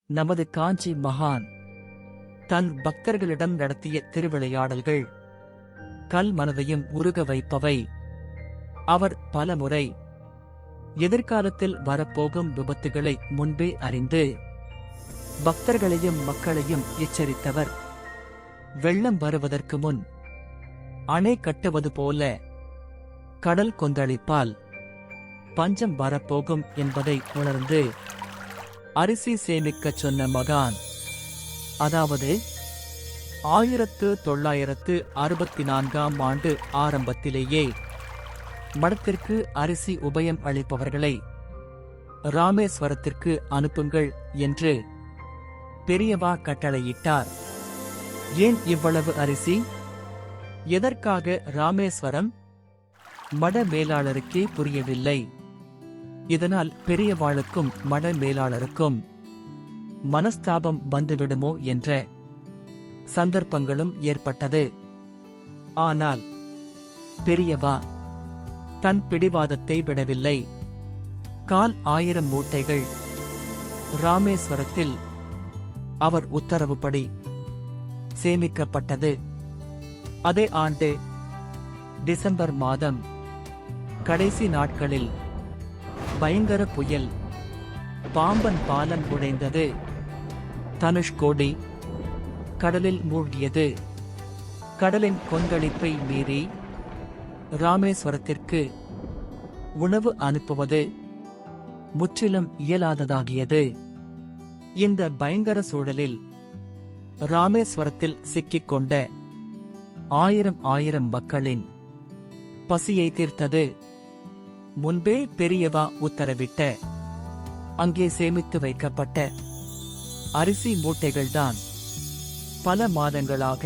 நமது காஞ்சி மகான் தன் பக்தர்களிடம் நடத்திய திருவிளையாடல்கள் கல் மனதையும் உருக வைப்பவை. அவர் பலமுறை எதிர்காலத்தில் வரப்போகும் விபத்துகளை முன்பே அறிந்து பக்தர்களையும் மக்களையும் எச்சரித்தவர். வெள்ளம் வருவதற்கு முன் அணை கட்டுவது போல கடல் கொந்தளிப்பால் பஞ்சம் வரப்போகும் என்பதை உணர்ந்து அரிசி சேமிக்கச் சொன்ன மகான். அதாவது 1964ஆம் ஆண்டு ஆரம்பத்திலேயே மடத்திற்கு அரிசி உபயம் அளிப்பவர்களை ராமேஸ்வரத்திற்கு அனுப்புங்கள் என்று பெரியவா கட்டளையிட்டார். ஏன் இவ்வளவு அரிசி? எதற்காக ராமேஸ்வரம்? மட மேலாளருக்கே புரியவில்லை. இதனால் பெரியவாளுக்கும் மட மேலாளருக்கும் மனஸ்தாபம் வந்துவிடுமோ என்ற சந்தர்ப்பங்களும் ஏற்பட்டது. ஆனால் பெரியவா தன் பிடிவாதத்தை விடவில்லை. 1,000 மூட்டைகள் ராமேஸ்வரத்தில் அவர் உத்தரவுப்படி சேமிக்கப்பட்டது. அதே ஆண்டு டிசம்பர் மாதம் கடைசி நாட்களில் பயங்கர புயல் பாம்பன் பாலம் உடைந்தது. தனுஷ்கோடி கடலில் மூழ்கியது. கடலின் கொந்தளிப்பை மீறி ராமேஸ்வரத்திற்கு உணவு அனுப்புவது முற்றிலும் இயலாததாகியது. இந்த பயங்கர சூழலில் ராமேஸ்வரத்தில் சிக்கிக்கொண்ட 1000 மக்களின் பசியை தீர்த்தது முன்பே பெரியவா உத்தரவிட்ட அங்கே சேமித்து வைக்கப்பட்ட அரிசி மூட்டைகள்தான். பல மாதங்களாக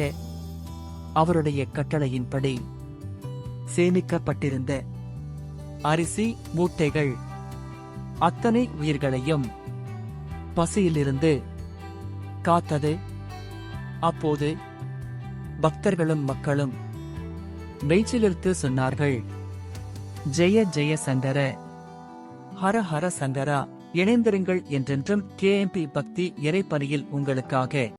அவருடைய கட்டளையின்படி சேமிக்கப்பட்டிருந்த அரிசி மூட்டைகள் அத்தனை உயிர்களையும் பசியிலிருந்து காத்தது. அப்போது பக்தர்களும் மக்களும் மெய்ச்சிலிர்த்து சொன்னார்கள், ஜெய ஜெய சங்கர, ஹர ஹர சங்கரா. இணைந்திருங்கள் என்றென்றும் KMP பக்தி இறைப்பணியில் உங்களுக்காக.